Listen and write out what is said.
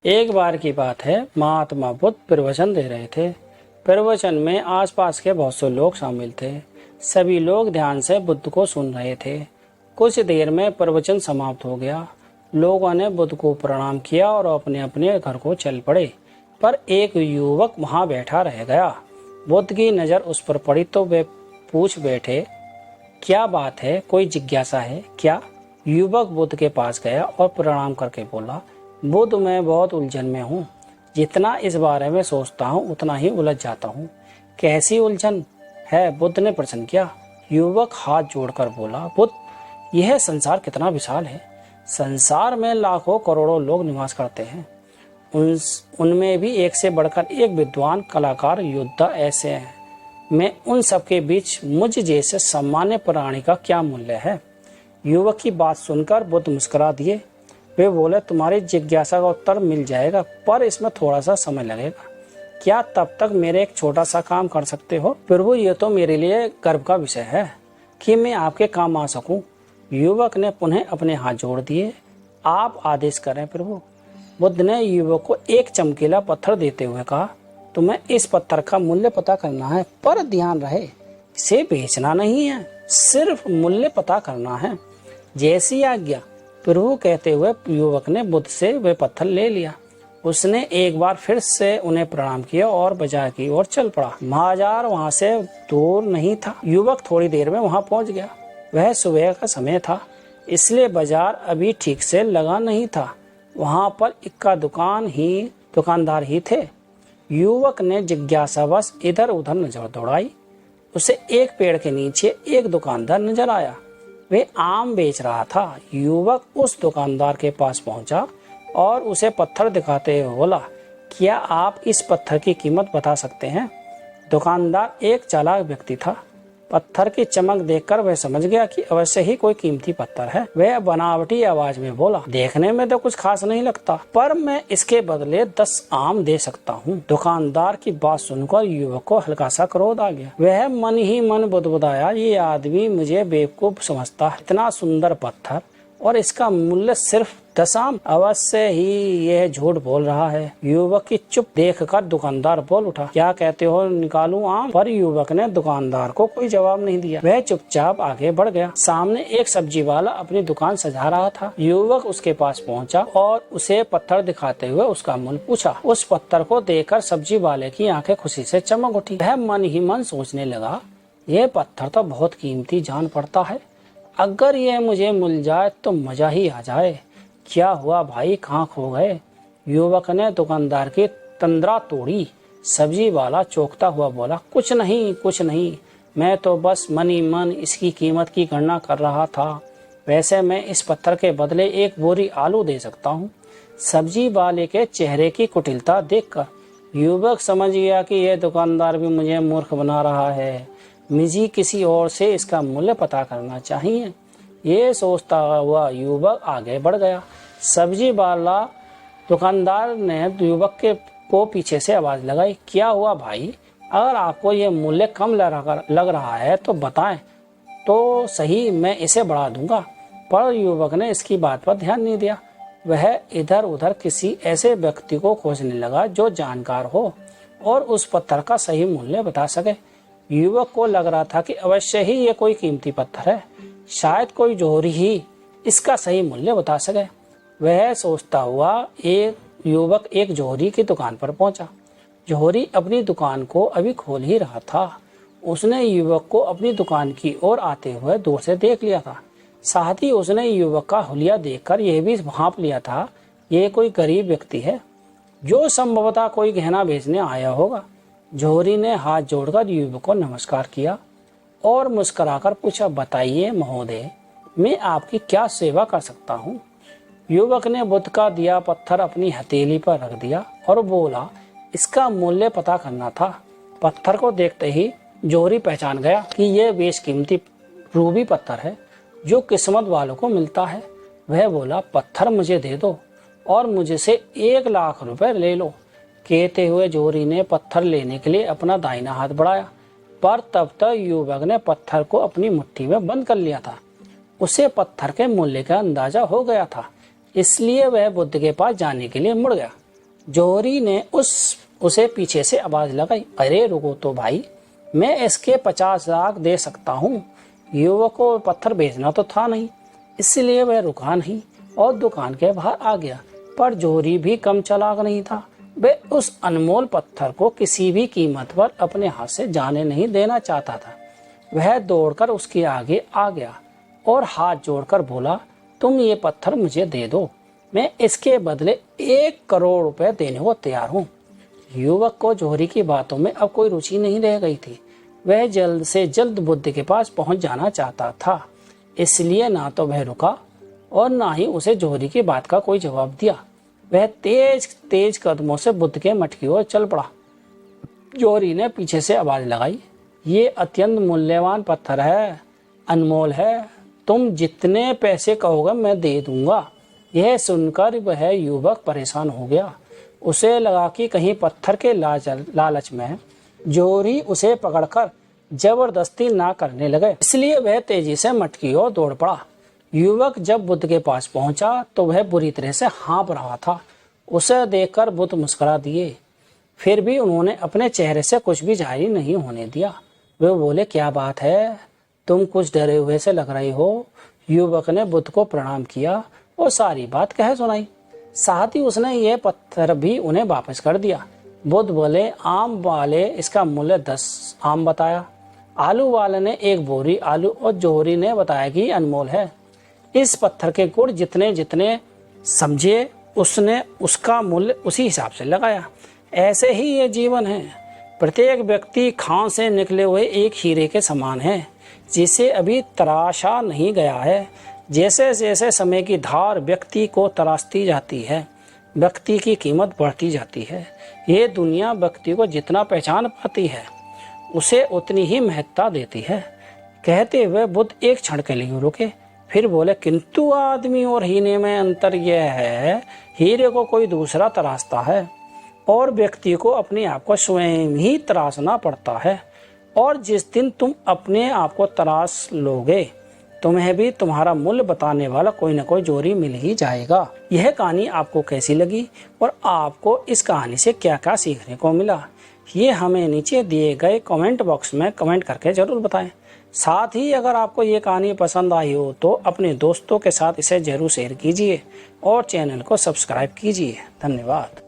एक बार की बात है, महात्मा बुद्ध प्रवचन दे रहे थे। प्रवचन में आसपास के बहुत से लोग शामिल थे। सभी लोग ध्यान से बुद्ध को सुन रहे थे। कुछ देर में प्रवचन समाप्त हो गया। लोगों ने बुद्ध को प्रणाम किया और अपने अपने घर को चल पड़े। पर एक युवक वहां बैठा रह गया। बुद्ध की नज़र उस पर पड़ी तो वे पूछ बैठे, क्या बात है, कोई जिज्ञासा है क्या? युवक बुद्ध के पास गया और प्रणाम करके बोला, बुद्ध, मैं बहुत उलझन में हूँ। जितना इस बारे में सोचता हूँ उतना ही उलझ जाता हूँ। कैसी उलझन है? बुद्ध ने प्रश्न किया। युवक हाथ जोड़कर बोला, बुद्ध, यह संसार कितना विशाल है। संसार में लाखों करोड़ों लोग निवास करते हैं। उनमें भी एक से बढ़कर एक विद्वान, कलाकार, योद्धा ऐसे हैं। मैं उन सबके बीच मुझ जैसे सामान्य प्राणी का क्या मूल्य है? युवक की बात सुनकर बुद्ध मुस्कुरा दिए। वे बोले, तुम्हारी जिज्ञासा का उत्तर मिल जाएगा, पर इसमें थोड़ा सा समय लगेगा। क्या तब तक मेरे एक छोटा सा काम कर सकते हो? प्रभु, ये तो मेरे लिए गर्व का विषय है कि मैं आपके काम आ सकूं। युवक ने पुनः अपने हाथ जोड़ दिए। आप आदेश करें प्रभु। बुद्ध ने युवक को एक चमकीला पत्थर देते हुए कहा, तुम्हें इस पत्थर का मूल्य पता करना है, पर ध्यान रहे इसे बेचना नहीं है, सिर्फ मूल्य पता करना है। जैसी आज्ञा प्रभु, कहते हुए युवक ने बुद्ध से वह पत्थर ले लिया। उसने एक बार फिर से उन्हें प्रणाम किया और बाजार की ओर चल पड़ा। बाजार वहां से दूर नहीं था। युवक थोड़ी देर में वहां पहुंच गया। वह सुबह का समय था, इसलिए बाजार अभी ठीक से लगा नहीं था। वहां पर इक्का दुकानदार ही थे। युवक ने जिज्ञासावश इधर उधर नजर दौड़ाई। उसे एक पेड़ के नीचे एक दुकानदार नजर आया। वे आम बेच रहा था। युवक उस दुकानदार के पास पहुंचा और उसे पत्थर दिखाते हुए बोला, क्या आप इस पत्थर की कीमत बता सकते हैं? दुकानदार एक चालाक व्यक्ति था। पत्थर की चमक देखकर वह समझ गया कि अवश्य ही कोई कीमती पत्थर है। वह बनावटी आवाज में बोला, देखने में तो कुछ खास नहीं लगता, पर मैं इसके बदले 10 आम दे सकता हूँ। दुकानदार की बात सुनकर युवक को हल्का सा क्रोध आ गया। वह मन ही मन बुदबुदाया, ये आदमी मुझे बेवकूफ समझता है। इतना सुंदर पत्थर और इसका मूल्य सिर्फ 10 आम। अवश्य ही यह झूठ बोल रहा है। युवक की चुप देखकर दुकानदार बोल उठा, क्या कहते हो, निकालूं आम? पर युवक ने दुकानदार को कोई जवाब नहीं दिया। वह चुपचाप आगे बढ़ गया। सामने एक सब्जी वाला अपनी दुकान सजा रहा था। युवक उसके पास पहुंचा और उसे पत्थर दिखाते हुए उसका मूल्य पूछा। उस पत्थर को देखकर सब्जी वाले की आंखें खुशी से चमक उठी। वह मन ही मन सोचने लगा, यह पत्थर तो बहुत कीमती जान पड़ता है। अगर ये मुझे मिल जाए तो मजा ही आ जाए। क्या हुआ भाई, कहाँ खो गए? युवक ने दुकानदार की तंद्रा तोड़ी। सब्जी वाला चौंकता हुआ बोला, कुछ नहीं, मैं तो बस मन ही मन इसकी कीमत की गणना कर रहा था। वैसे मैं इस पत्थर के बदले एक बोरी आलू दे सकता हूँ। सब्जी वाले के चेहरे की कुटिलता देखकर युवक समझ गया कि यह दुकानदार भी मुझे मूर्ख बना रहा है। मुझे किसी और से इसका मूल्य पता करना चाहिए। ये सोचता हुआ युवक आगे बढ़ गया। सब्जी वाला दुकानदार ने युवक को पीछे से आवाज लगाई, क्या हुआ भाई, अगर आपको ये मूल्य कम लग रहा है तो बताएं तो सही, मैं इसे बढ़ा दूंगा। पर युवक ने इसकी बात पर ध्यान नहीं दिया। वह इधर उधर किसी ऐसे व्यक्ति को खोजने लगा जो जानकार हो और उस पत्थर का सही मूल्य बता सके। युवक को लग रहा था कि अवश्य ही ये कोई कीमती पत्थर है, शायद कोई जोहरी ही इसका सही मूल्य बता सके। वह सोचता हुआ युवक एक जोहरी की दुकान पर पहुंचा। जोहरी अपनी दुकान को अभी खोल ही रहा था। उसने युवक को अपनी दुकान की ओर आते हुए दूर से देख लिया था। साथ ही उसने युवक का हुलिया देखकर यह भी भांप लिया था, यह कोई गरीब व्यक्ति है जो संभवतः कोई गहना बेचने आया होगा। जोहरी ने हाथ जोड़कर युवक को नमस्कार किया और मुस्कुराकर पूछा, बताइए महोदय, मैं आपकी क्या सेवा कर सकता हूँ? युवक ने बुद्ध का दिया पत्थर अपनी हथेली पर रख दिया और बोला, इसका मूल्य पता करना था। पत्थर को देखते ही जोहरी पहचान गया कि यह बेशकीमती रूबी पत्थर है जो किस्मत वालों को मिलता है। वह बोला, पत्थर मुझे दे दो और मुझे से 1 लाख रुपए ले लो। कहते हुए जोहरी ने पत्थर लेने के लिए अपना दाहिना हाथ बढ़ाया, पर तब तक युवक ने पत्थर को अपनी मुट्ठी में बंद कर लिया था। उसे पत्थर के मूल्य का अंदाजा हो गया था, इसलिए वह बुद्ध के पास जाने के लिए मुड़ गया। जोहरी ने उसे पीछे से आवाज लगाई, अरे रुको तो भाई, मैं इसके 50 लाख दे सकता हूँ। युवक को पत्थर बेचना तो था नहीं, इसलिए वह रुका नहीं और दुकान के बाहर आ गया। पर जोहरी भी कम चालाक नहीं था। वह उस अनमोल पत्थर को किसी भी कीमत पर अपने हाथ से जाने नहीं देना चाहता था। वह दौड़कर उसके आगे आ गया और हाथ जोड़कर बोला, तुम ये पत्थर मुझे दे दो, मैं इसके बदले 1 करोड़ रुपए देने को तैयार हूँ। युवक को जोहरी की बातों में अब कोई रुचि नहीं रह गई थी। वह जल्द से जल्द बुद्ध के पास पहुंच जाना चाहता था, इसलिए ना तो वह रुका और ना ही उसे जोहरी की बात का कोई जवाब दिया। वह तेज तेज कदमों से बुद्ध के मठ की ओर चल पड़ा। जोहरी ने पीछे से आवाज लगाई, ये अत्यंत मूल्यवान पत्थर है, अनमोल है, तुम जितने पैसे कहोगे मैं दे दूंगा। यह सुनकर वह युवक परेशान हो गया। उसे लगा कि कहीं पत्थर के लालच में जोहरी उसे पकड़कर जबरदस्ती ना करने लगे, इसलिए वह तेजी से मठ की ओर दौड़ पड़ा। युवक जब बुद्ध के पास पहुंचा तो वह बुरी तरह से हाँफ रहा था। उसे देखकर बुद्ध मुस्कुरा दिए, फिर भी उन्होंने अपने चेहरे से कुछ भी जाहिर नहीं होने दिया। वे बोले, क्या बात है, तुम कुछ डरे हुए से लग रहे हो। युवक ने बुद्ध को प्रणाम किया और सारी बात कह सुनाई। साथ ही उसने यह पत्थर भी उन्हें वापस कर दिया। बुद्ध बोले, आम वाले इसका मूल्य 10 आम बताया, आलू वाले ने 1 बोरी आलू और जोहरी ने बताया कि अनमोल है। इस पत्थर के गुण जितने जितने समझे उसने उसका मूल्य उसी हिसाब से लगाया। ऐसे ही ये जीवन है। प्रत्येक व्यक्ति खां से निकले हुए एक हीरे के समान है, जिसे अभी तराशा नहीं गया है। जैसे जैसे समय की धार व्यक्ति को तराशती जाती है, व्यक्ति की कीमत बढ़ती जाती है। ये दुनिया व्यक्ति को जितना पहचान पाती है, उसे उतनी ही महत्ता देती है। कहते हुए बुद्ध एक क्षण के लिए रुके, फिर बोले, किंतु आदमी और हीरे में अंतर यह है, हीरे को कोई दूसरा तराशता है और व्यक्ति को अपने आप को स्वयं ही तराशना पड़ता है। और जिस दिन तुम अपने आप को तराश लोगे, तुम्हें भी तुम्हारा मूल्य बताने वाला कोई न कोई जोहरी मिल ही जाएगा। यह कहानी आपको कैसी लगी और आपको इस कहानी से क्या क्या सीखने को मिला, ये हमें नीचे दिए गए कमेंट बॉक्स में कमेंट करके जरूर बताएं। साथ ही अगर आपको ये कहानी पसंद आई हो तो अपने दोस्तों के साथ इसे जरूर शेयर कीजिए और चैनल को सब्सक्राइब कीजिए। धन्यवाद।